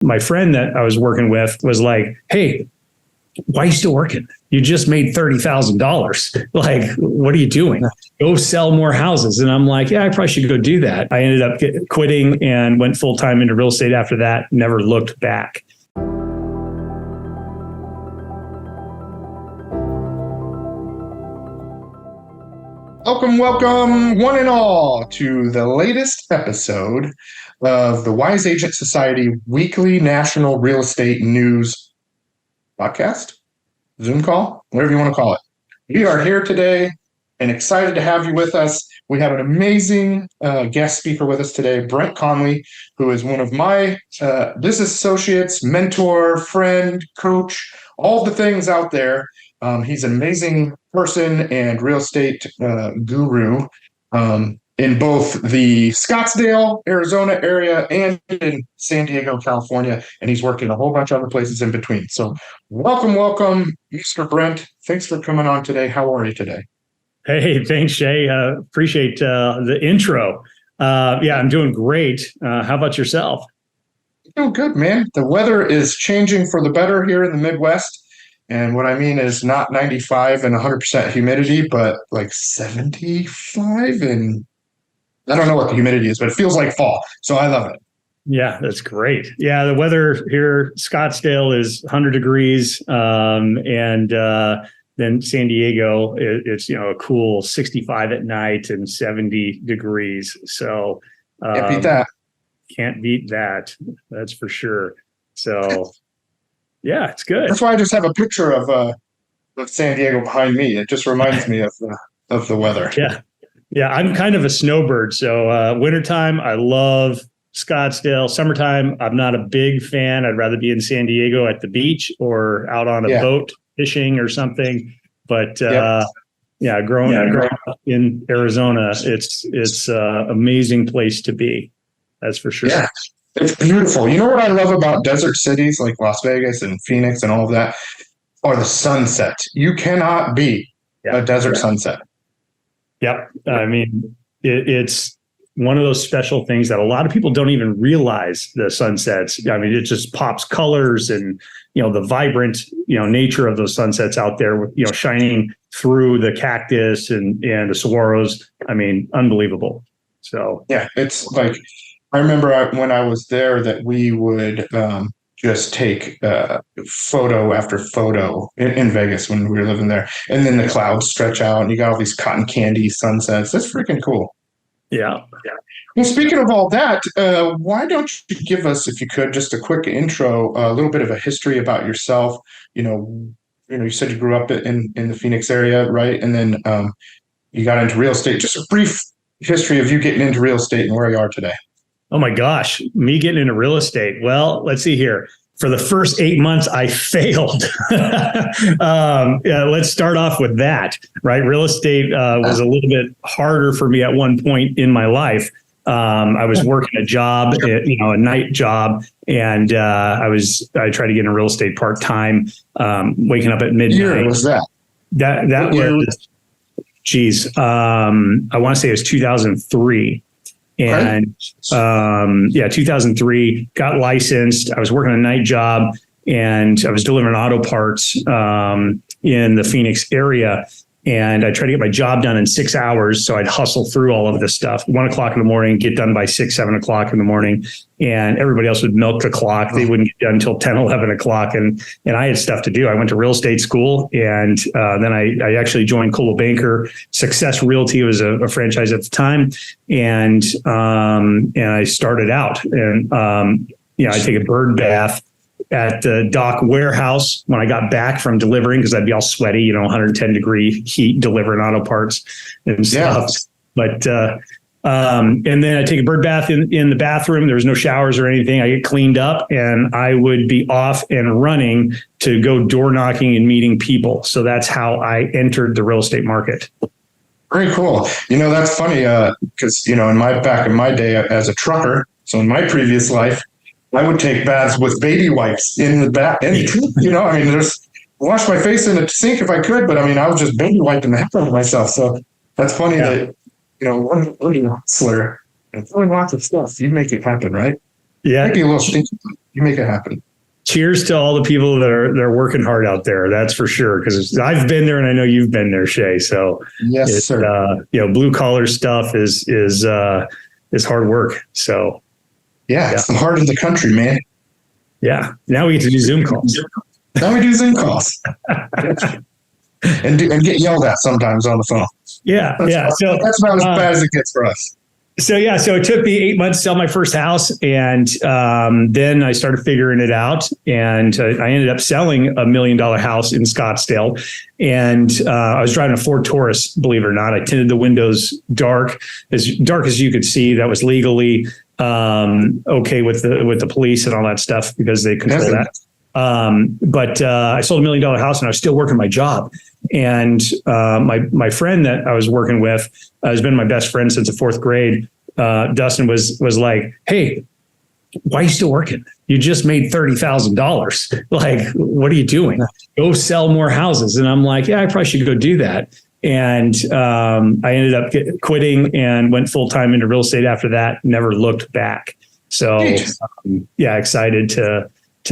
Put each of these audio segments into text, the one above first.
my friend that I was working with was like, "Hey, why are you still working? You just made $30,000. Like, what are you doing? Go sell more houses." And I'm like, "Yeah, I probably should go do that." I ended up quitting and went full time into real estate after that. Never looked back. Welcome, one and all, to the latest episode of the Wise Agent Society weekly national real estate news podcast, Zoom call, whatever you want to call it. We are here today and excited to have you with us. We have an amazing guest speaker with us today, Brent Conley, who is one of my business associates, mentor, friend, coach, all the things out there. He's an amazing person and real estate guru in both the Scottsdale, Arizona area and in San Diego, California. And he's worked in a whole bunch of other places in between. So welcome, Mr. Brent. Thanks for coming on today. How are you today? Hey, thanks, Shay. Appreciate the intro. Yeah, I'm doing great. How about yourself? Oh, good, man. The weather is changing for the better here in the Midwest. And what I mean is not 95 and 100% humidity, but like 75. And I don't know what the humidity is, but it feels like fall. So I love it. Yeah, that's great. Yeah, the weather here, Scottsdale is 100 degrees. And then San Diego, it's, a cool 65 at night and 70 degrees. So can't beat that. Can't beat that. That's for sure. So yeah, it's good. That's why I just have a picture of San Diego behind me. It just reminds me of the weather. Yeah. I'm kind of a snowbird. So wintertime, I love Scottsdale. Summertime, I'm not a big fan. I'd rather be in San Diego at the beach or out on a boat fishing or something. But growing up in Arizona, it's an amazing place to be. That's for sure. Yeah. It's beautiful. You know what I love about desert cities like Las Vegas and Phoenix and all of that are the sunsets. You cannot beat a desert sunset. Yep. I mean, it's one of those special things that a lot of people don't even realize, the sunsets. I mean, it just pops colors and, the vibrant, nature of those sunsets out there, shining through the cactus and the saguaros. I mean, unbelievable. So, yeah, it's like, I remember when I was there that we would just take photo after photo in Vegas when we were living there. And then the clouds stretch out and you got all these cotton candy sunsets. That's freaking cool. Yeah. Well, speaking of all that, why don't you give us, if you could, just a quick intro, a little bit of a history about yourself. You said you grew up in the Phoenix area, right? And then you got into real estate. Just a brief history of you getting into real estate and where you are today. Oh my gosh, me getting into real estate. Well, let's see here. For the first 8 months, I failed. Let's start off with that, right? Real estate was a little bit harder for me at one point in my life. I was working a job, a night job, and I tried to get into real estate part-time, waking up at midnight. What year was that? That was, I want to say it was 2003. And 2003, got licensed. I was working a night job and I was delivering auto parts in the Phoenix area. And I tried to get my job done in 6 hours. So I'd hustle through all of this stuff, 1 o'clock in the morning, get done by 6, 7 o'clock in the morning. And everybody else would milk the clock. They wouldn't get done until 10, 11 o'clock. And I had stuff to do. I went to real estate school and then I actually joined Coldwell Banker. Success Realty was a franchise at the time. And I started out and, I take a bird bath at the dock warehouse when I got back from delivering, because I'd be all sweaty, 110 degree heat delivering auto parts and stuff. But and then I take a bird bath in the bathroom. There was no showers or anything. I get cleaned up and I would be off and running to go door knocking and meeting people. So that's how I entered the real estate market. Very cool. That's funny because, back in my day as a trucker, so in my previous life, I would take baths with baby wipes in the bath. Just wash my face in a sink if I could, but I was just baby wiping the heck out of myself. So that's funny that, one hustler and doing lots of stuff, you make it happen, right? Yeah. Maybe a little stinky. You make it happen. Cheers to all the people that are working hard out there. That's for sure. Because I've been there, and I know you've been there, Shay. So yes, sir. Blue collar stuff is hard work. So it's the heart of the country, man. Yeah. Now we get to do Zoom calls. Now we do Zoom calls. and get yelled at sometimes on the phone. Yeah. So that's about as bad as it gets for us. So it took me 8 months to sell my first house, and then I started figuring it out, and I ended up selling $1 million house in Scottsdale, and I was driving a Ford Taurus, believe it or not. I tinted the windows dark as you could see. That was legally okay with the police and all that stuff because they control that. But I sold $1 million house, and I was still working my job. And my friend that I was working with has been my best friend since the fourth grade. Dustin was like, "Hey, why are you still working? You just made $30,000. Like, what are you doing? Go sell more houses." And I'm like, "Yeah, I probably should go do that." And I ended up quitting and went full time into real estate after that. Never looked back. So excited to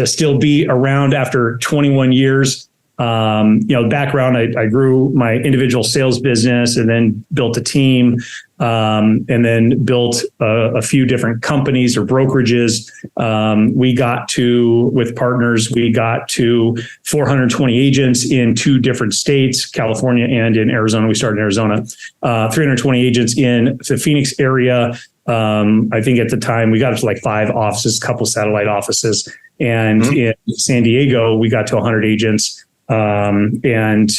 still be around after 21 years. Background, I grew my individual sales business and then built a team, and then built a few different companies or brokerages. With partners, we got to 420 agents in 2 different states, California and in Arizona. We started in Arizona, 320 agents in the Phoenix area. I think at the time we got up to like 5 offices, a couple satellite offices. And in San Diego, we got to 100 agents. And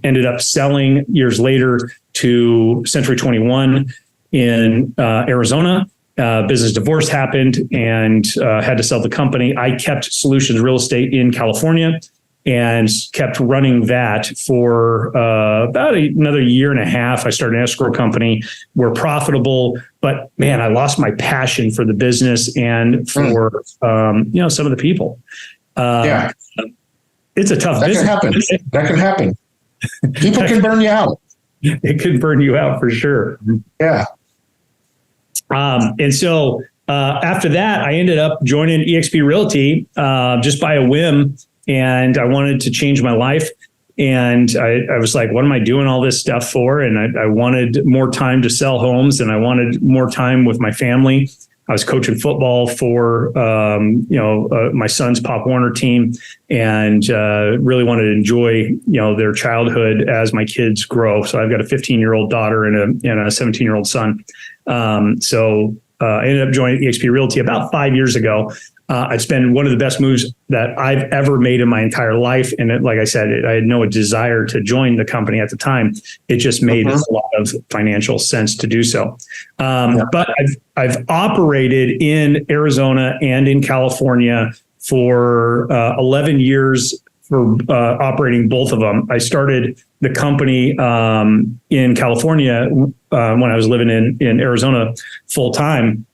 ended up selling years later to Century 21 in Arizona. Business divorce happened and had to sell the company. I kept Solutions Real Estate in California and kept running that for about another year and a half. I started an escrow company. We're profitable, but man, I lost my passion for the business and for some of the people. It's a tough business. That can happen. People can burn you out. It can burn you out for sure. Yeah. And so after that, I ended up joining eXp Realty just by a whim, and I wanted to change my life. And I was like, what am I doing all this stuff for? And I wanted more time to sell homes, and I wanted more time with my family. I was coaching football for, my son's Pop Warner team, and really wanted to enjoy, their childhood as my kids grow. So I've got a 15-year-old daughter and a 17-year-old son. So I ended up joining eXp Realty about 5 years ago. It's been one of the best moves that I've ever made in my entire life. And like I said, I had no desire to join the company at the time. It just made a lot of financial sense to do so. But I've operated in Arizona and in California for 11 years for operating both of them. I started the company in California when I was living in Arizona full time.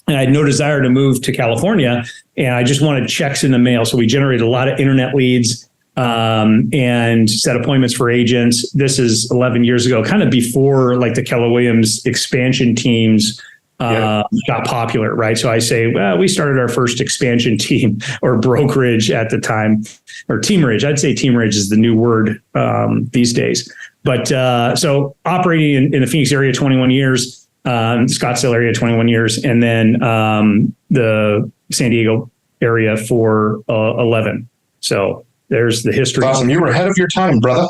And I had no desire to move to California, and I just wanted checks in the mail. So we generated a lot of internet leads and set appointments for agents. This is 11 years ago, kind of before like the Keller Williams expansion teams got popular, right? So I say, well, we started our first expansion team or brokerage at the time, or teamerage. I'd say teamerage is the new word these days. But so operating in the Phoenix area 21 years, Scottsdale area 21 years, and then the San Diego area for 11. So there's the history. Awesome. You were ahead of your time, brother.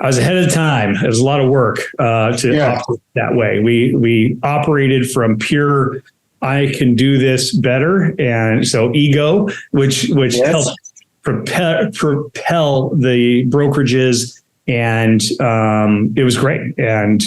I was ahead of the time. It was a lot of work to operate that way. We operated from pure, I can do this better. And so ego, which helped propel the brokerages. And it was great. And,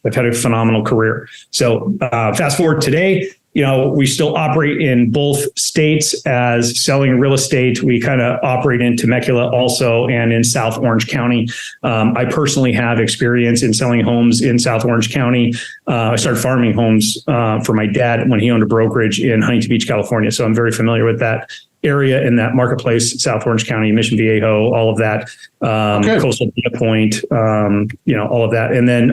I've had a phenomenal career. So fast forward today, we still operate in both states as selling real estate. We kind of operate in Temecula also and in South Orange County. I personally have experience in selling homes in South Orange County. I started farming homes for my dad when he owned a brokerage in Huntington Beach, California. So I'm very familiar with that area in that marketplace, South Orange County, Mission Viejo, all of that, Coastal Data Point, all of that. And then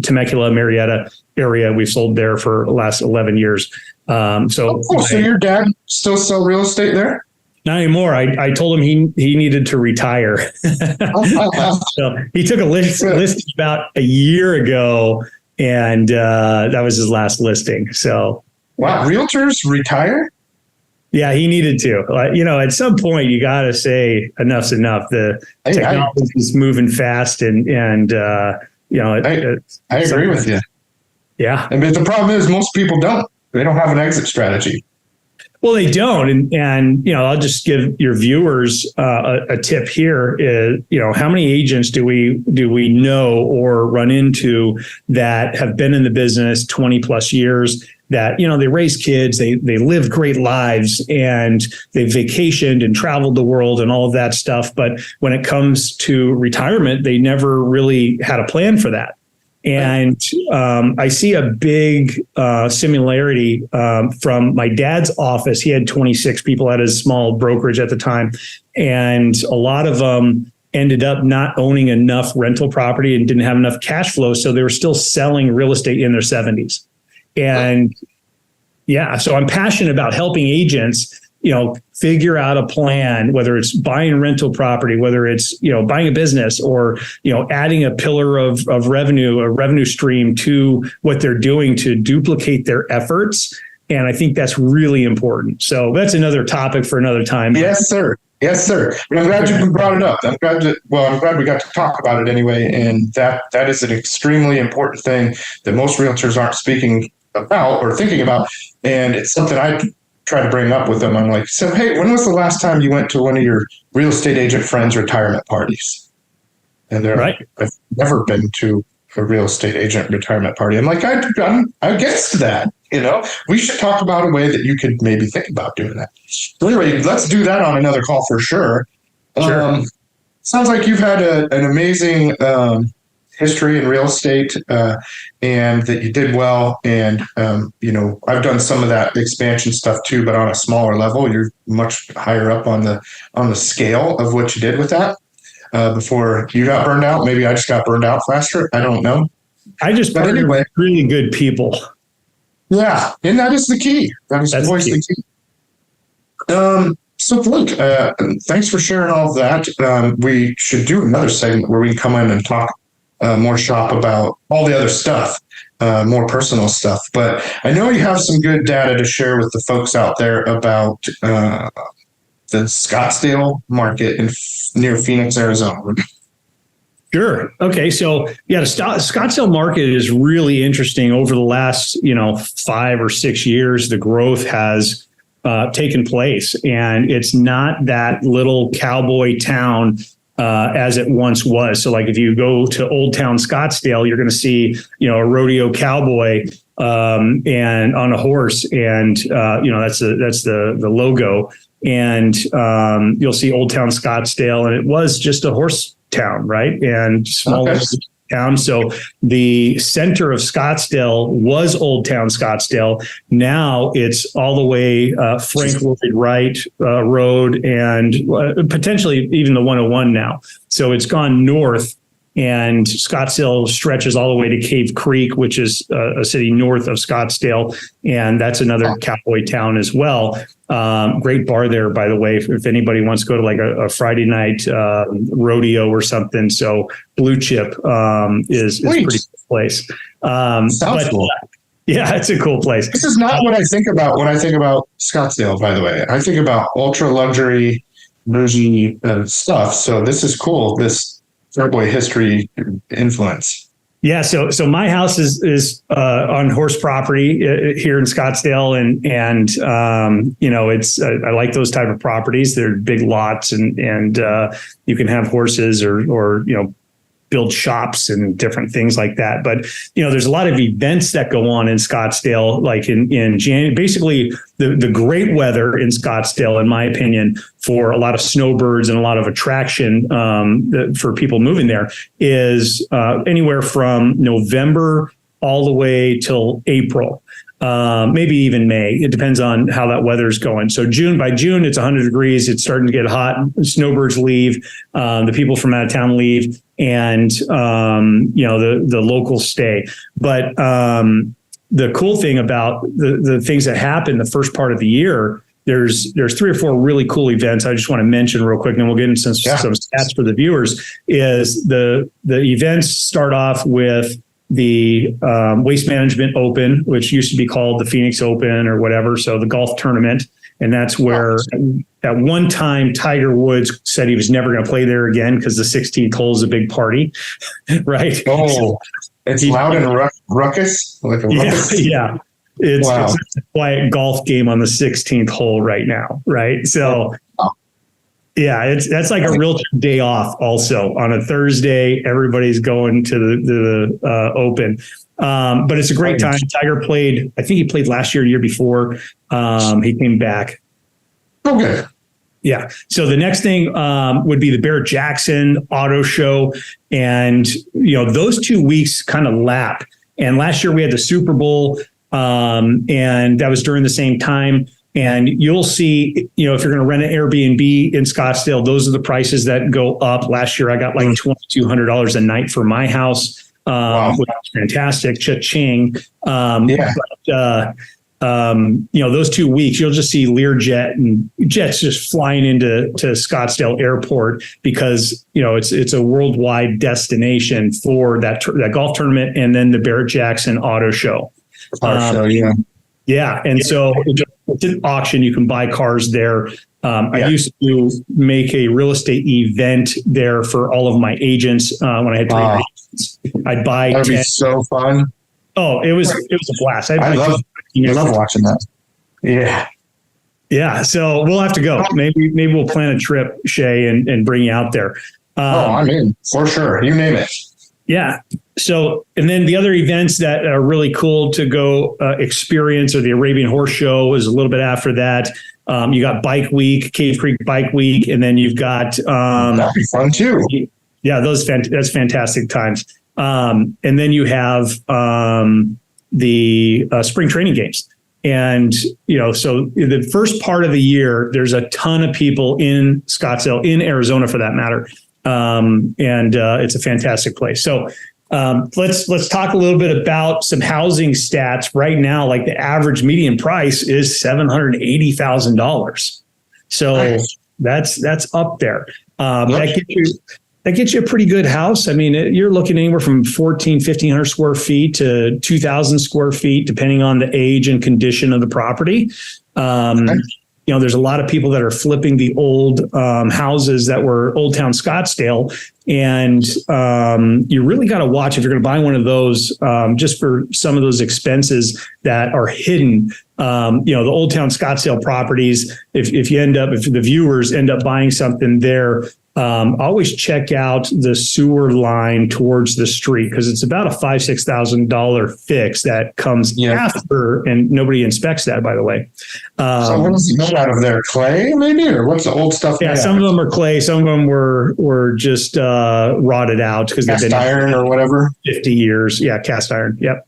Temecula, Marietta area, we've sold there for the last 11 years. So, So your dad still sell real estate there? not anymore. I told him he needed to retire. So he took a listing about a year ago, and that was his last listing. So Wow, realtors retire? yeah, he needed to. At some point you got to say enough's enough. The technology is moving fast, and I agree with you. Yeah, I mean, the problem is most people don't. They don't have an exit strategy. well, they don't, and I'll just give your viewers a tip here. Is how many agents do we know or run into that have been in the business 20 plus years? That they raise kids, they live great lives, and they vacationed and traveled the world and all of that stuff. But when it comes to retirement, they never really had a plan for that. And I see a big similarity from my dad's office. He had 26 people at his small brokerage at the time, and a lot of them ended up not owning enough rental property and didn't have enough cash flow, so they were still selling real estate in their 70s. And yeah, so I'm passionate about helping agents, figure out a plan, whether it's buying rental property, whether it's, buying a business, or, adding a pillar of revenue, a revenue stream to what they're doing to duplicate their efforts. And I think that's really important. So that's another topic for another time. Yes, sir. Yes, sir. But I'm glad you brought it up. I'm glad we got to talk about it anyway. And that is an extremely important thing that most realtors aren't speaking about or thinking about. And it's something I try to bring up with them. I'm like, so, hey, when was the last time you went to one of your real estate agent friends' retirement parties? And they're right. like, I've never been to a real estate agent retirement party. I'm like, I guess that, we should talk about a way that you could maybe think about doing that. So anyway, let's do that on another call for sure. Sure. Sounds like you've had an amazing history in real estate, and that you did well. And, I've done some of that expansion stuff too, but on a smaller level. You're much higher up on the scale of what you did with that before you got burned out. Maybe I just got burned out faster. I don't know. I just partnered with really good people. Yeah, and that is the key. That's always the key. So, look, thanks for sharing all of that. We should do another segment where we can come in and talk more shop about all the other stuff, more personal stuff. But I know you have some good data to share with the folks out there about the Scottsdale market near Phoenix, Arizona. Sure. Okay. So yeah, the Scottsdale market is really interesting. Over the last, 5 or 6 years, the growth has taken place, and it's not that little cowboy town as it once was. So like if you go to Old Town Scottsdale, you're going to see, a rodeo cowboy and on a horse, and that's the logo. And you'll see Old Town Scottsdale, and it was just a horse town, right? And small town. So the center of Scottsdale was Old Town Scottsdale. Now it's all the way Frank Lloyd Wright Road, and potentially even the 101 now. So it's gone north, and Scottsdale stretches all the way to Cave Creek, which is a city north of Scottsdale. And that's another cowboy town as well. Great bar there, by the way, if anybody wants to go to like a Friday night rodeo or something. So Blue Chip is a pretty cool place. Sounds cool. Yeah, it's a cool place. This is not what I think about when I think about Scottsdale, by the way. I think about ultra luxury, bougie stuff. So this is cool. This cowboy history influence. Yeah, so my house is on horse property here in Scottsdale, and it's I like those type of properties. They're big lots, and you can have horses or build shops and different things like that. But there's a lot of events that go on in Scottsdale, like in January. Basically, the great weather in Scottsdale, in my opinion, for a lot of snowbirds and a lot of attraction for people moving there is anywhere from November all the way till April. Maybe even May. It depends on how that weather's going. So by June, it's 100 degrees. It's starting to get hot. Snowbirds leave. The people from out of town leave, and the locals stay. But the cool thing about the things that happen the first part of the year, there's 3 or 4 really cool events I just want to mention real quick, and then we'll get into some stats for the viewers. Is the events start off with the Waste Management Open, which used to be called the Phoenix Open or whatever. So the golf tournament. And that's where at one time Tiger Woods said he was never going to play there again because the 16th hole is a big party, right? Oh, it's loud and ruckus, like a ruckus. Yeah. It's a quiet golf game on the 16th hole right now, right? So, yeah, that's like a real day off. Also, on a Thursday, everybody's going to the Open, but it's a great time. Tiger played. I think he played last year, year before. He came back. Okay. Yeah. So the next thing would be the Barrett-Jackson Auto Show, and those 2 weeks kind of lap. And last year we had the Super Bowl, and that was during the same time. And you'll see, if you're going to rent an Airbnb in Scottsdale, those are the prices that go up. Last year, I got like $2,200 a night for my house, which was fantastic. Cha-ching. Those 2 weeks, you'll just see Learjet and jets just flying into Scottsdale Airport because, it's a worldwide destination for that golf tournament and then the Barrett-Jackson Auto Show. Yeah. And so it's an auction. You can buy cars there. I used to make a real estate event there for all of my agents when I had 3 agents. I'd buy. That would be so fun. Oh, it was a blast. I love watching that. Yeah. Yeah. So we'll have to go. Maybe we'll plan a trip, Shay, and bring you out there. I'm in for sure. You name it. Yeah. So, and then the other events that are really cool to go experience are the Arabian Horse Show is a little bit after that. You got Bike Week, Cave Creek Bike Week, and then you've got that'd be fun too. Yeah, that's fantastic times. And then you have the spring training games. And, so the first part of the year, there's a ton of people in Scottsdale, in Arizona for that matter. And it's a fantastic place. So let's talk a little bit about some housing stats right now. Like the average median price is $780,000. So nice. That's up there. That gets you a pretty good house. I mean, you're looking anywhere from 1,500 square feet to 2,000 square feet, depending on the age and condition of the property. There's a lot of people that are flipping the old houses that were Old Town Scottsdale. And you really got to watch if you're going to buy one of those just for some of those expenses that are hidden. The Old Town Scottsdale properties, if the viewers end up buying something there, always check out the sewer line towards the street because it's about a $5,000-$6,000 fix that comes after, and nobody inspects that, by the way. So what is made out of there? Clay, maybe, or what's the old stuff? Yeah, some of them are clay. Some of them were just rotted out because they've been iron or whatever. 50 years. Yeah, cast iron. Yep.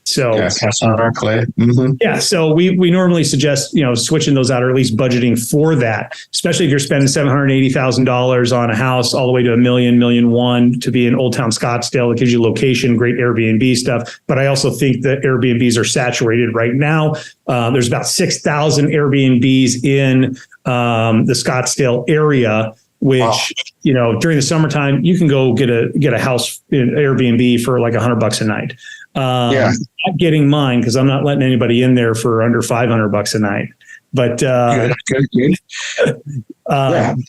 So cast iron clay. Mm-hmm. Yeah. So we normally suggest, switching those out or at least budgeting for that, especially if you're spending $780,000 on a house all the way to $1 million, $1.1 million to be in Old Town Scottsdale. It gives you location, great Airbnb stuff. But I also think that Airbnbs are saturated right now. There's about 6,000 Airbnbs in the Scottsdale area, which, during the summertime, you can go get a house in Airbnb for like $100 a night. Not getting mine because I'm not letting anybody in there for under $500 a night. But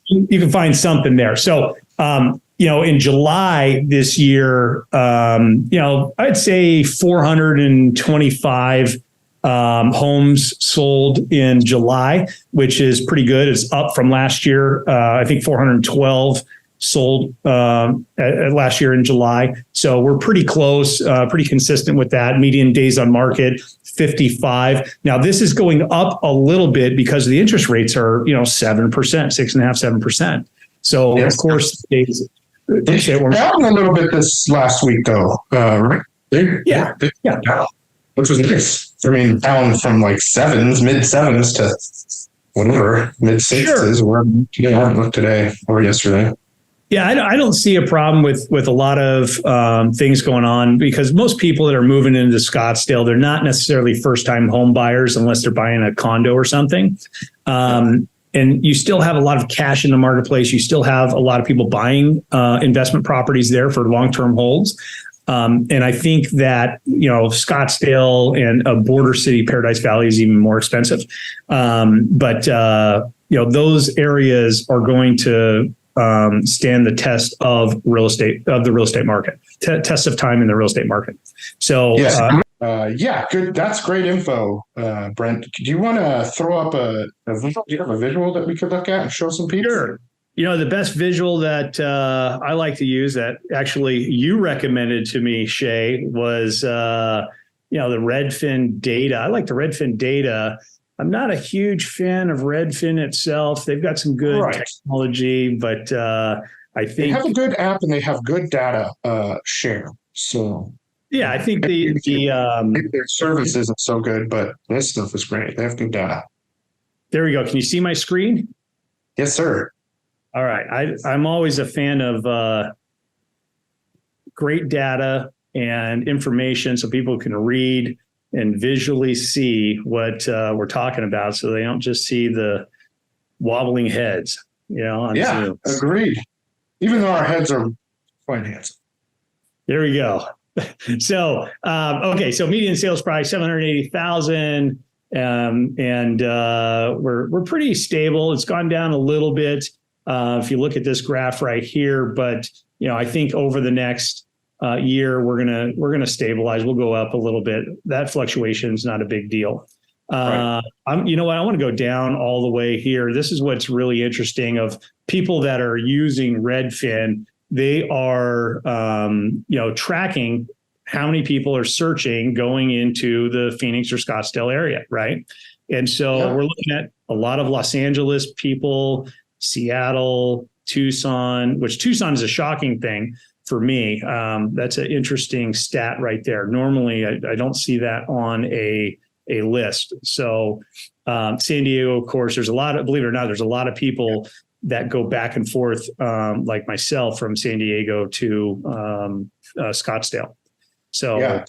you can find something there. So in July this year, I'd say 425 homes sold in July, which is pretty good. It's up from last year. I think 412 sold last year in July. So we're pretty close, pretty consistent with that. Median days on market, 55. Now this is going up a little bit because the interest rates are, 7%, 6.5%, 7%. So of course days. Down a little bit this last week though, right? Yeah. Which was nice. I mean, down from like mid sevens to whatever, mid sixes. Sure. I haven't looked today or yesterday. Yeah, I don't see a problem with a lot of things going on, because most people that are moving into Scottsdale, they're not necessarily first time home buyers unless they're buying a condo or something. And you still have a lot of cash in the marketplace. You still have a lot of people buying investment properties there for long term holds. And I think that, Scottsdale and a border city, Paradise Valley, is even more expensive. But those areas are going to stand the test of the real estate market, test of time in the real estate market. So, yes. Good. That's great info, Brent. Do you want to throw up a visual? Do you have a visual that we could look at and show some people? Sure. The best visual that I like to use, that actually you recommended to me, Shay, was the Redfin data. I like the Redfin data. I'm not a huge fan of Redfin itself. They've got some good technology, but I think they have a good app and they have good data share. So yeah, I think maybe their service isn't so good, but this stuff is great. They have good data. There we go. Can you see my screen? Yes, sir. All right. I'm always a fan of great data and information so people can read and visually see what we're talking about, so they don't just see the wobbling heads, on Zoom. Agreed. Even though our heads are quite handsome. There we go. So, so median sales price, 780,000. And we're pretty stable. It's gone down a little bit. If you look at this graph right here, but, I think over the next year, we're gonna stabilize. We'll go up a little bit. That fluctuation is not a big deal. Right. I want to go down all the way here. This is what's really interesting of people that are using Redfin. They are, tracking how many people are searching going into the Phoenix or Scottsdale area, right? And so we're looking at a lot of Los Angeles people, Seattle, Tucson, which Tucson is a shocking thing for me. That's an interesting stat right there. Normally, I don't see that on a list. So San Diego, of course, believe it or not, there's a lot of people that go back and forth, like myself, from San Diego to Scottsdale. So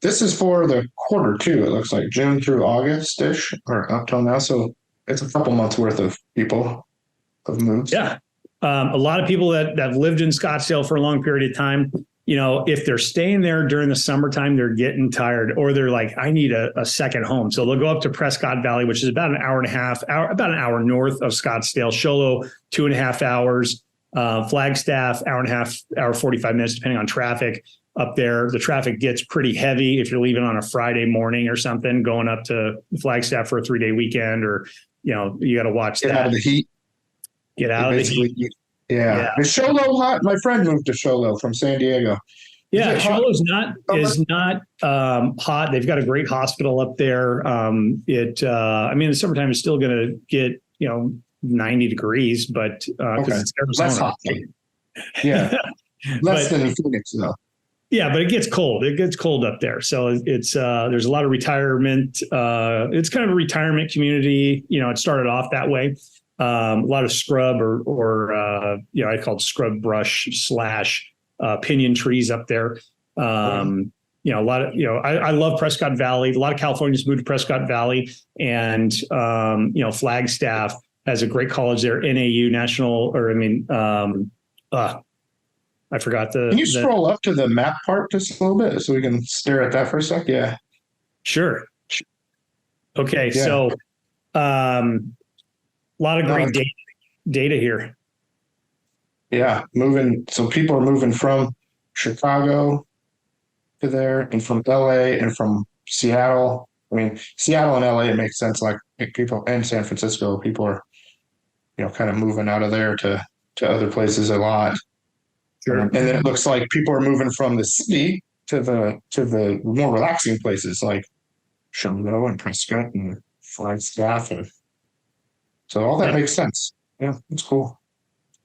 this is for the quarter too. It looks like June through August-ish, or up till now. So it's a couple months worth of people have moved. Yeah. A lot of people that have lived in Scottsdale for a long period of time, if they're staying there during the summertime, they're getting tired, or they're like, I need a second home. So they'll go up to Prescott Valley, which is about an hour, about an hour north of Scottsdale. Shoalo, 2.5 hours. Flagstaff, hour and a half, hour, 45 minutes, depending on traffic up there. The traffic gets pretty heavy if you're leaving on a Friday morning or something, going up to Flagstaff for a 3-day weekend, or, you got to watch Get that. out of the heat. Get out of the heat. Yeah. Is Shoalo hot? My friend moved to Shoalo from San Diego. Yeah, Shoalo is not hot. They've got a great hospital up there. In the summertime, it's still going to get 90 degrees, but because it's Arizona. Less hot. Yeah, less than Phoenix though. Yeah, but it gets cold. It gets cold up there, so it's there's a lot of retirement. It's kind of a retirement community. It started off that way. A lot of scrub or I call it scrub brush / pinyon trees up there. A lot of, I love Prescott Valley. A lot of Californians moved to Prescott Valley, and Flagstaff has a great college there. NAU I forgot Can you scroll up to the map part just a little bit so we can stare at that for a sec? Yeah. Sure. Okay. Yeah. So, a lot of great data here. Yeah. So people are moving from Chicago to there, and from LA, and from Seattle. I mean, Seattle and LA, it makes sense. Like people, and San Francisco, people are, kind of moving out of there to other places a lot. Sure. And then it looks like people are moving from the city to the more relaxing places like Shoalo and Prescott and Flagstaff, and so all that makes sense. Yeah, it's cool.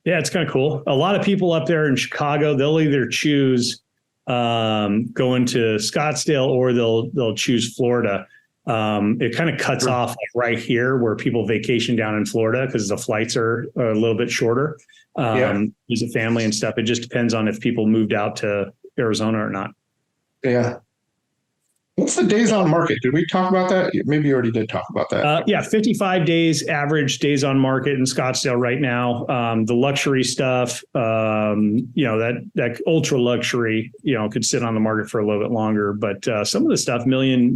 Yeah, it's kind of cool. A lot of people up there in Chicago, they'll either choose going to Scottsdale, or they'll choose Florida. It kind of cuts off like right here where people vacation down in Florida because the flights are a little bit shorter. Visit family and stuff. It just depends on if people moved out to Arizona or not. Yeah. What's the days on market? Did we talk about that? Maybe you already did talk about that. 55 days average days on market in Scottsdale right now. The luxury stuff, that ultra luxury, could sit on the market for a little bit longer. But some of the stuff, $1 million, $1.5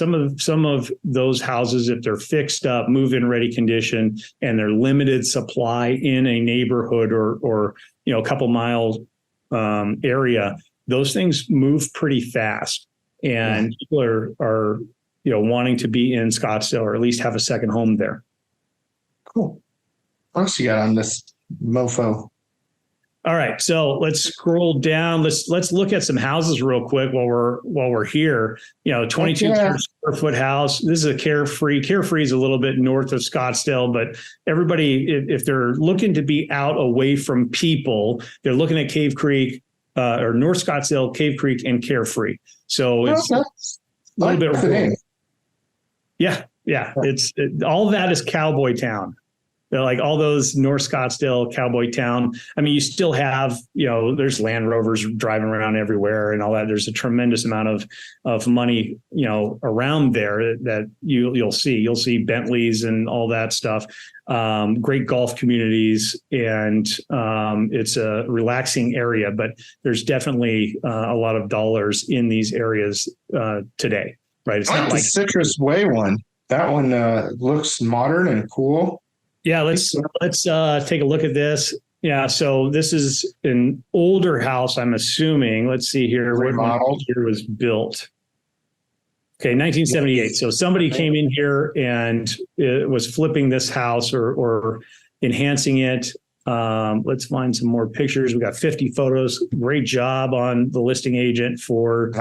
million. Some of those houses, if they're fixed up, move-in ready condition, and they're limited supply in a neighborhood or a couple mile area, those things move pretty fast. And people are wanting to be in Scottsdale or at least have a second home there. Cool. What else you got on this mofo? All right, so let's scroll down. Let's look at some houses real quick while we're here. 22 square foot house. This is a Carefree. Carefree is a little bit north of Scottsdale, but everybody, if they're looking to be out away from people, they're looking at Cave Creek or North Scottsdale, Cave Creek, and Carefree. So it's a little bit rural. Yeah. All that is cowboy town. They're like all those North Scottsdale cowboy town. I mean, you still have, there's Land Rovers driving around everywhere and all that. There's a tremendous amount of money, around there that you'll see. You'll see Bentleys and all that stuff. Great golf communities, and it's a relaxing area. But there's definitely a lot of dollars in these areas today, right? It's not like the Citrus Way one. That one looks modern and cool. Yeah, let's take a look at this. Yeah, so this is an older house, I'm assuming. Let's see here. Remodeled. What year was built? Okay, 1978. So somebody came in here and it was flipping this house or enhancing it. Let's find some more pictures. We got 50 photos. Great job on the listing agent for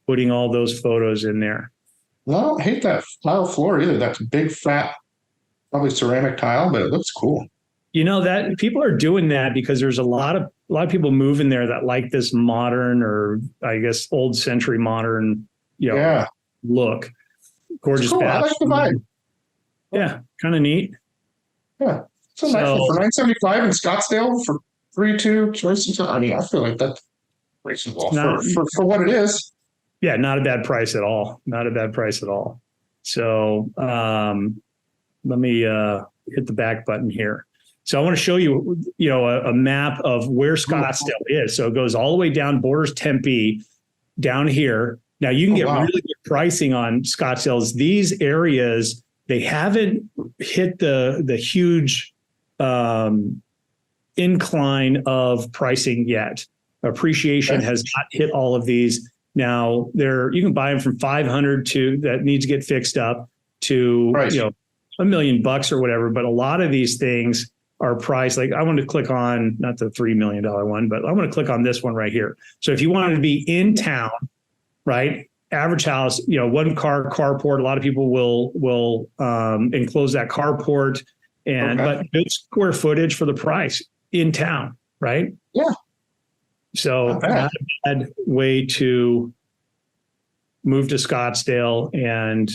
putting all those photos in there. Well, I don't hate that tile floor either. That's big, fat, probably ceramic tile, but it looks cool. That people are doing that because there's a lot of people moving there that like this modern, or I guess old century modern, look. Gorgeous cool. I like the vibe. Yeah, kind of neat. Yeah, so nice for $975 in Scottsdale for 3.2 choices. I mean, I feel like that's reasonable for what it is. Yeah, not a bad price at all. Not a bad price at all. So let me hit the back button here. So I want to show you, a map of where Scottsdale is. So it goes all the way down, borders Tempe, down here. Now you can get really good pricing on Scottsdale's. These areas, they haven't hit the huge incline of pricing yet. Appreciation has not hit all of these. Now you can buy them from 500 to that needs to get fixed up to $1 million or whatever. But a lot of these things are priced. Like I want to click on not the $3 million one, but I want to click on this one right here. So if you wanted to be in town, right? Average house, one car carport. A lot of people will enclose that carport, but good square footage for the price in town, right? Yeah. So not a bad way to move to Scottsdale and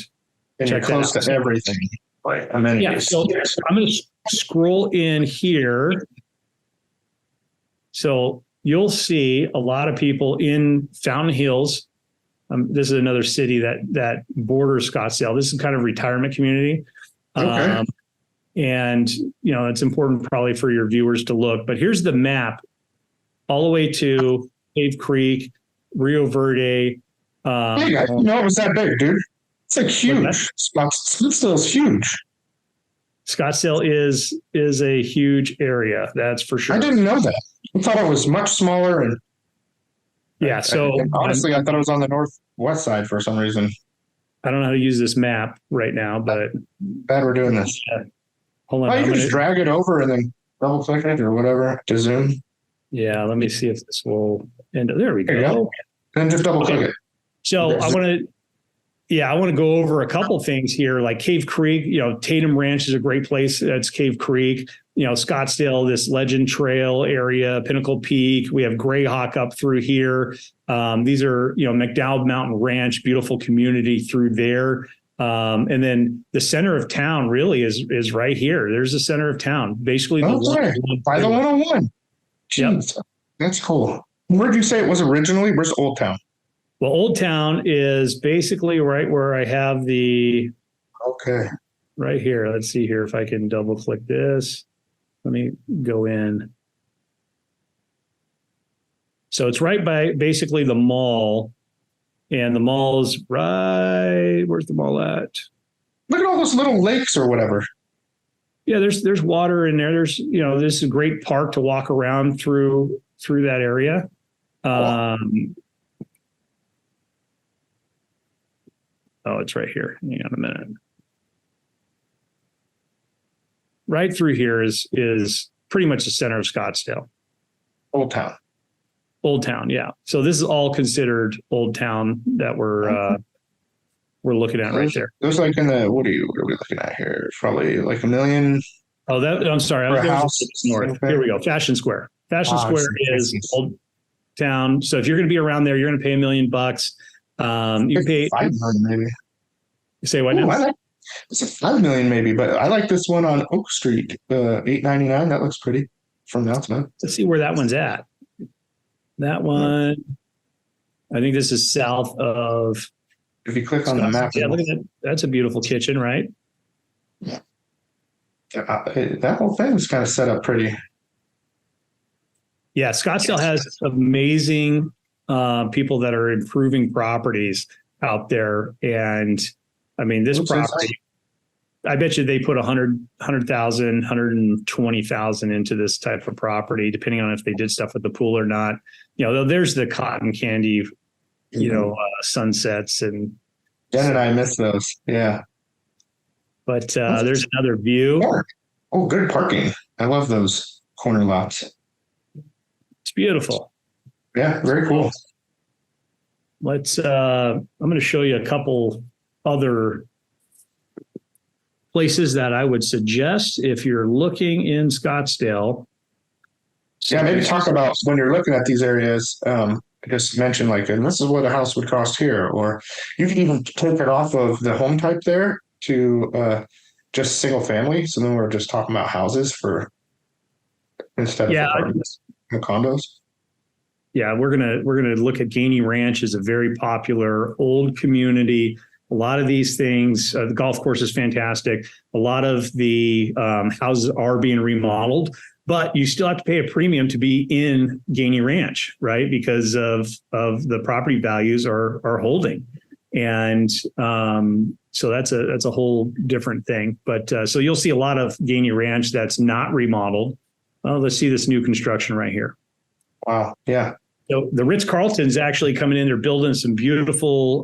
check close to everything. Right. Amenities. So I'm going to scroll in here. So you'll see a lot of people in Fountain Hills. This is another city that borders Scottsdale. This is kind of retirement community. Okay. And, it's important probably for your viewers to look. But here's the map all the way to Cave Creek, Rio Verde. Hey, I didn't know it was that big, dude. It's like huge. Scottsdale's huge. Scottsdale is a huge area. That's for sure. I didn't know that. I thought it was much smaller. And honestly, I thought it was on the northwest side for some reason. I don't know how to use this map right now, but bad we're doing this. Hold on. You can just drag it over and then double click it or whatever to zoom. Yeah, let me see if this will end. There we go. There you go. And just double click it. So I want to go over a couple things here, like Cave Creek. Tatum Ranch is a great place. That's Cave Creek. Scottsdale, this Legend Trail area, Pinnacle Peak. We have Greyhawk up through here. These are, McDowell Mountain Ranch, beautiful community through there. And then the center of town really is right here. There's the center of town, basically. By the 101. Jeez, yep. That's cool. Where did you say it was originally? Where's Old Town? Well, Old Town is basically right where I have the. Okay. Right here. Let's see here if I can double click this. Let me go in. So it's right by basically the mall. And the mall is right. Where's the mall at? Look at all those little lakes or whatever. Yeah, there's water in there. There's, this is a great park to walk around through that area. Oh, it's right here. Hang on a minute. Right through here is pretty much the center of Scottsdale. Old Town. Old Town, yeah. So this is all considered Old Town that we're looking at right there. There's like in the what are we looking at here? Probably like $1 million. Oh, I'm sorry. North. Here we go. Fashion Square. Fashion Square is Old Town. So if you're going to be around there, you're going to pay $1 million. You pay $5 million maybe. You say what now? It's a $5 million maybe, but I like this one on Oak Street, $899. That looks pretty from the outside. Let's see where that one's at. That one, I think this is south of. If you click on the map, yeah, look at that. That's a beautiful kitchen, right? Yeah. That whole thing is kind of set up pretty. Yeah, Scottsdale has amazing people that are improving properties out there, and I mean, this property, I bet you they put 100,000, 120,000 into this type of property, depending on if they did stuff with the pool or not. There's the cotton candy, sunsets and. Jen and I miss those. Yeah. But there's another view. Oh, good parking. I love those corner lots. It's beautiful. Yeah, very cool. I'm going to show you a couple other places that I would suggest if you're looking in Scottsdale. Yeah, maybe talk about when you're looking at these areas. Just mention and this is what a house would cost here, or you can even take it off of the home type there to just single family. So then we're just talking about houses instead of apartments and condos. Yeah, we're gonna look at Gainey Ranch as a very popular old community. A lot of these things, the golf course is fantastic. A lot of the houses are being remodeled, but you still have to pay a premium to be in Gainey Ranch, right? Because of the property values are holding, and so that's a whole different thing. But so you'll see a lot of Gainey Ranch that's not remodeled. Well, let's see this new construction right here. Wow. Yeah. So the Ritz-Carlton's actually coming in. They're building some beautiful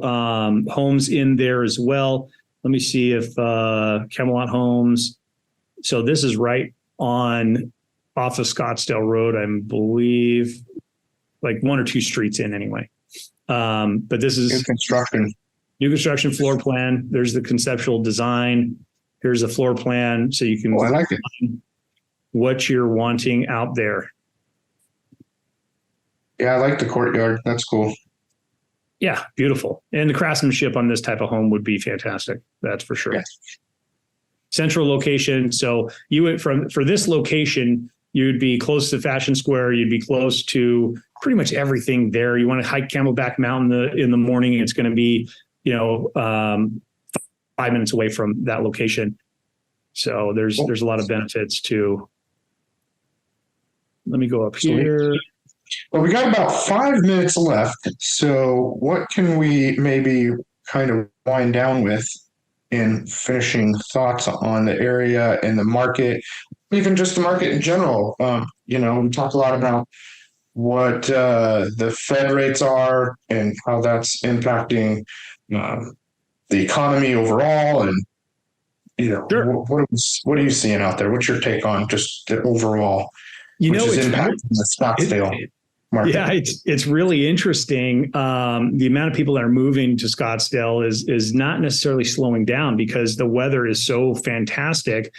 homes in there as well. Let me see if Camelot Homes. So this is right off of Scottsdale Road, I believe, like one or two streets in anyway. But this is new construction floor plan. There's the conceptual design. Here's a floor plan. So you can I like it. What you're wanting out there. Yeah, I like the courtyard. That's cool. Yeah, beautiful. And the craftsmanship on this type of home would be fantastic. That's for sure. Yes. Central location. So you would for this location, you'd be close to Fashion Square. You'd be close to pretty much everything there. You want to hike Camelback Mountain in the morning. It's going to be, 5 minutes away from that location. So there's a lot of benefits to. Let me go up here. Well, we got about 5 minutes left. So what can we maybe kind of wind down with in finishing thoughts on the area and the market, even just the market in general? We talk a lot about what the Fed rates are and how that's impacting the economy overall. And, sure. What are you seeing out there? What's your take on just the overall, which is impacting the Scottsdale market? Yeah, it's really interesting. The amount of people that are moving to Scottsdale is not necessarily slowing down because the weather is so fantastic.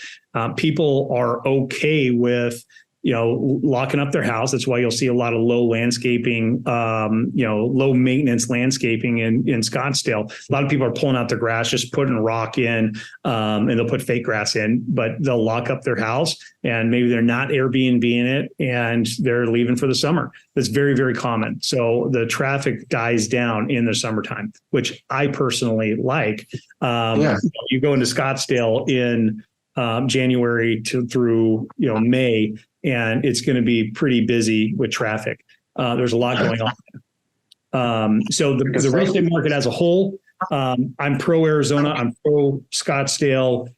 People are okay with locking up their house. That's why you'll see a lot of low landscaping, low maintenance landscaping in Scottsdale. A lot of people are pulling out their grass, just putting rock in, and they'll put fake grass in, but they'll lock up their house and maybe they're not Airbnb in it and they're leaving for the summer. That's very, very common. So the traffic dies down in the summertime, which I personally like. You go into Scottsdale in January through May, and it's going to be pretty busy with traffic. There's a lot going on. So the real estate market as a whole, I'm pro Arizona. I'm pro Scottsdale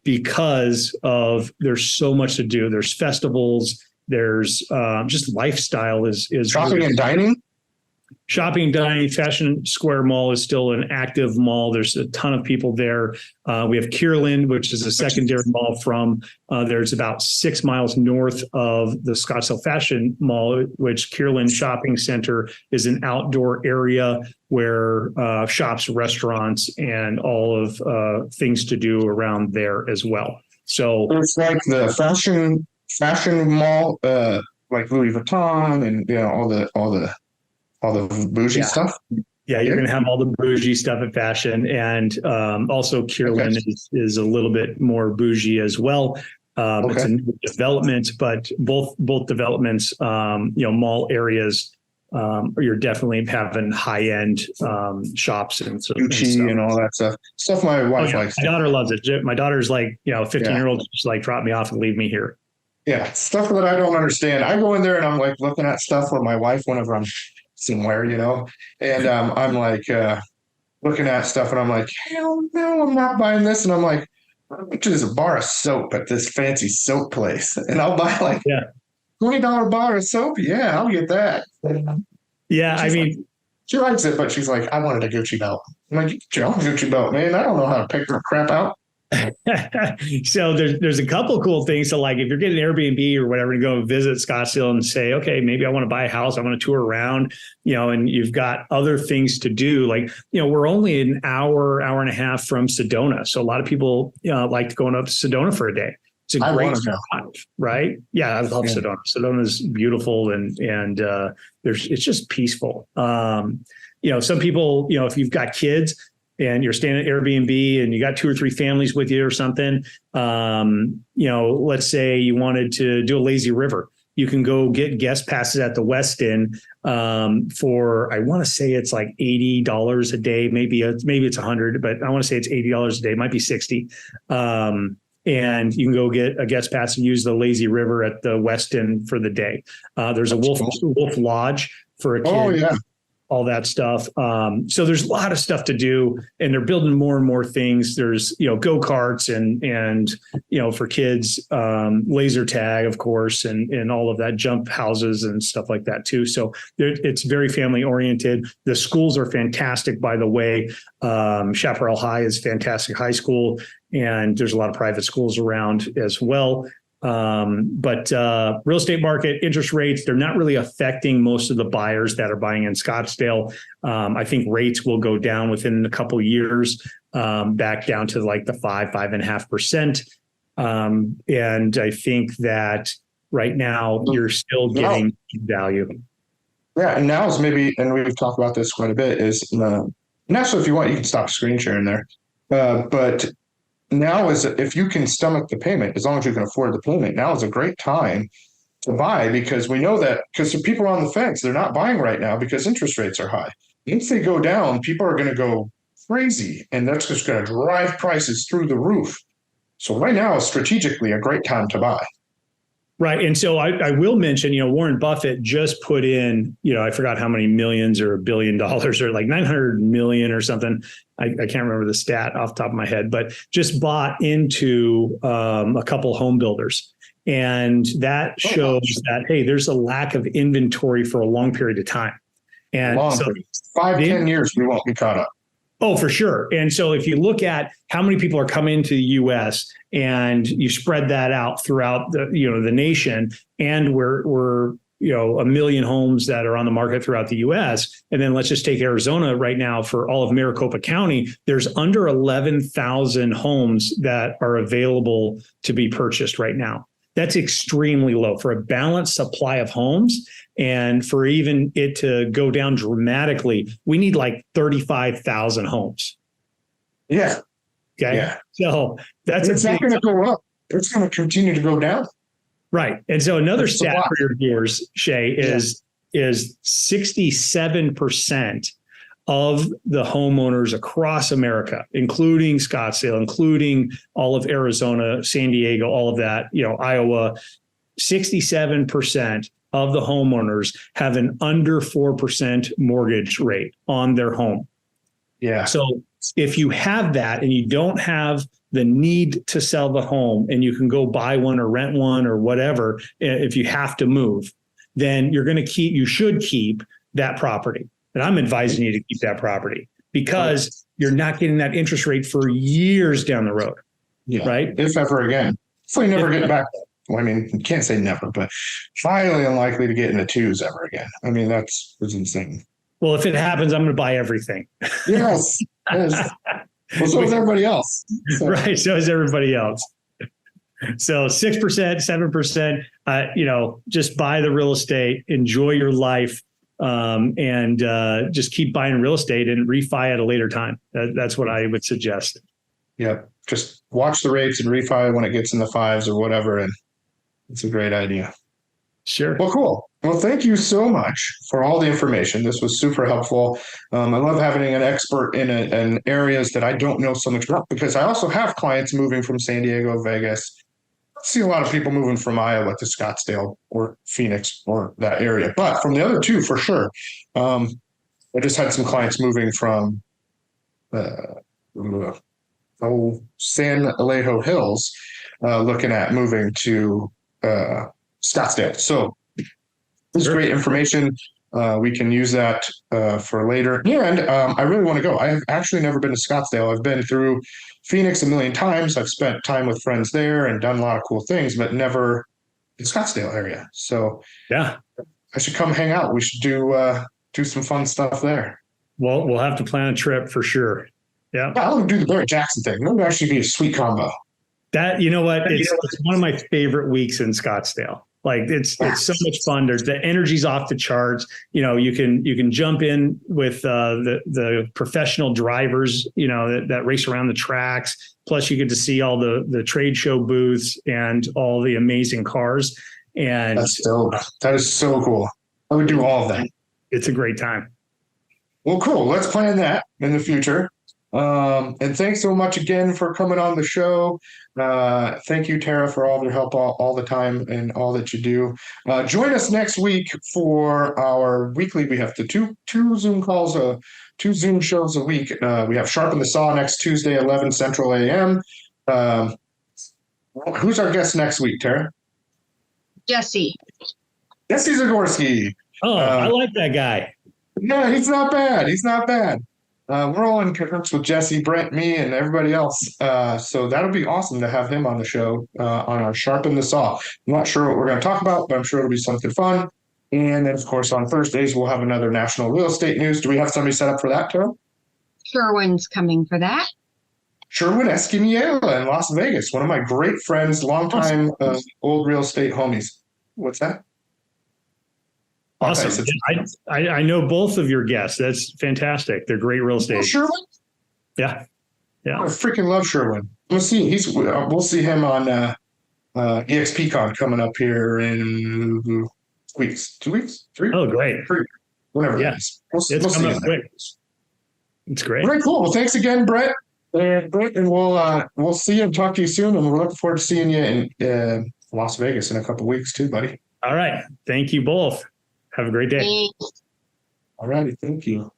because of there's so much to do. There's festivals. There's just lifestyle is shopping and dining. Shopping, dining, Fashion Square Mall is still an active mall. There's a ton of people there. We have Kierland, which is a secondary mall from there's about 6 miles north of the Scottsdale Fashion Mall, which Kierland Shopping Center is an outdoor area where shops, restaurants, and all of things to do around there as well. So it's like the fashion mall, like Louis Vuitton and all the bougie stuff. Yeah, you're going to have all the bougie stuff at fashion, and also Kierland is a little bit more bougie as well. It's a new development, but both developments, mall areas, you're definitely having high end shops and Gucci and all that stuff. Stuff my wife likes. My daughter loves it. My daughter's like 15-year-old, just like drop me off and leave me here. Yeah, stuff that I don't understand. I go in there and I'm like looking at stuff for my wife whenever I'm somewhere, and I'm like looking at stuff and I'm like, hell no, I'm not buying this. And I'm like, there's a bar of soap at this fancy soap place, and I'll buy like $20 bar of soap. Yeah, I'll get that. Yeah, she likes it, but she's like, I wanted a Gucci belt. I'm like, Gucci belt, man. I don't know how to pick the crap out. So there's a couple of cool things. So like if you're getting an Airbnb or whatever to go visit Scottsdale and say, okay, maybe I want to buy a house, I want to tour around, and you've got other things to do. Like, we're only an hour and a half from Sedona. So a lot of people like going up to Sedona for a day. It's a great drive, right? Yeah, I love Sedona. Sedona's beautiful and it's just peaceful. Some people, if you've got kids and you're staying at Airbnb and you got 2 or 3 families with you or something, let's say you wanted to do a lazy river. You can go get guest passes at the Westin for, I want to say it's like $80 a day. Maybe it's $100, but I want to say it's $80 a day. It might be $60. And you can go get a guest pass and use the lazy river at the Westin for the day. There's a Wolf Lodge for a kid. Oh, yeah. All that stuff. So there's a lot of stuff to do, and they're building more and more things. There's, go-karts and for kids, laser tag, of course, and all of that, jump houses and stuff like that too. So it's very family oriented. The schools are fantastic, by the way. Chaparral High is fantastic high school, and there's a lot of private schools around as well. But real estate market, interest rates, they're not really affecting most of the buyers that are buying in Scottsdale. I think rates will go down within a couple of years, back down to like the 5.5%. And I think that right now you're still getting value. Yeah. And now is maybe, and we've talked about this quite a bit, is, and actually, if you want, you can stop screen sharing there. But now is, if you can stomach the payment, as long as you can afford the payment, now is a great time to buy, because we know that, because the people on the fence, they're not buying right now because interest rates are high. Once they go down, people are going to go crazy, and that's just going to drive prices through the roof. So right now is strategically a great time to buy. Right. And so I will mention, Warren Buffett just put in, I forgot how many millions or $1 billion or like 900 million or something. I can't remember the stat off the top of my head, but just bought into a couple home builders. And that shows that, hey, there's a lack of inventory for a long period of time. And so 5-10 years, we won't be caught up. Oh, for sure. And so if you look at how many people are coming into the U.S. and you spread that out throughout the nation, and we're 1 million homes that are on the market throughout the U.S. And then let's just take Arizona right now for all of Maricopa County. There's under 11,000 homes that are available to be purchased right now. That's extremely low for a balanced supply of homes. And for even it to go down dramatically, we need like 35,000 homes. Yeah. Okay. Yeah. So that's it's not going to go up. It's going to continue to go down. Right. And so another That's stat for your viewers, Shay, is 67% of the homeowners across America, including Scottsdale, including all of Arizona, San Diego, all of that, Iowa, 67% of the homeowners have an under 4% mortgage rate on their home. Yeah. So if you have that and you don't have the need to sell the home and you can go buy one or rent one or whatever, if you have to move, then you should keep that property. And I'm advising you to keep that property because you're not getting that interest rate for years down the road. Yeah. Right. If ever again. If we never get back. Well, I mean, you can't say never, but highly unlikely to get into twos ever again. I mean, that's insane. Well, if it happens, I'm going to buy everything. Yes. Yes. Well, so is everybody else. So. Right. So is everybody else. So 6%, 7%, just buy the real estate, enjoy your life, and just keep buying real estate and refi at a later time. That's what I would suggest. Yep. Just watch the rates and refi when it gets in the fives or whatever. And it's a great idea. Sure. Well, cool. Well, thank you so much for all the information. This was super helpful. I love having an expert in areas that I don't know so much about because I also have clients moving from San Diego, Vegas. I see a lot of people moving from Iowa to Scottsdale or Phoenix or that area. But from the other two, for sure. I just had some clients moving from San Alejo Hills, looking at moving to Scottsdale. So this is great information. We can use that for later. And I really want to go. I have actually never been to Scottsdale. I've been through Phoenix a million times. I've spent time with friends there and done a lot of cool things, but never the Scottsdale area. So yeah, I should come hang out. We should do some fun stuff there. Well, we'll have to plan a trip for sure. Yeah. I'll do the Barrett Jackson thing. That would actually be a sweet combo. That, you know what? It's one of my favorite weeks in Scottsdale. Like it's so much fun. The energy's off the charts. You can jump in with the professional drivers, that race around the tracks. Plus you get to see all the trade show booths and all the amazing cars. And that's dope. That is so cool. I would do all of that. It's a great time. Well, cool. Let's plan that in the future. And thanks so much again for coming on the show. Thank you, Tara, for all your help all the time and all that you do. Join us next week for our weekly. We have two Zoom calls, 2 Zoom shows a week. We have Sharpen the Saw next Tuesday, 11 Central AM. Who's our guest next week, Tara? Jesse Zagorski. Oh, I like that guy. Yeah, he's not bad. We're all in cahoots with Jesse, Brent, me, and everybody else. So that'll be awesome to have him on the show on our Sharpen the Saw. I'm not sure what we're going to talk about, but I'm sure it'll be something fun. And then, of course, on Thursdays, we'll have another national real estate news. Do we have somebody set up for that, Tara? Sherwin's coming for that. Sherwin Esquiniela in Las Vegas, one of my great friends, longtime old real estate homies. What's that? Awesome. I know both of your guests. That's fantastic. They're great real estate. Sherwin? Yeah. I freaking love Sherwin. We'll see him on EXPCon coming up here in 2 weeks, 3. Oh, great. 3, whatever. Yeah. We'll coming see up quick. It's great. All right, cool. Well, thanks again, Brett. And we'll see you and talk to you soon. And we're looking forward to seeing you in Las Vegas in a couple of weeks too, buddy. All right. Thank you both. Have a great day. Thanks. All righty. Thank you.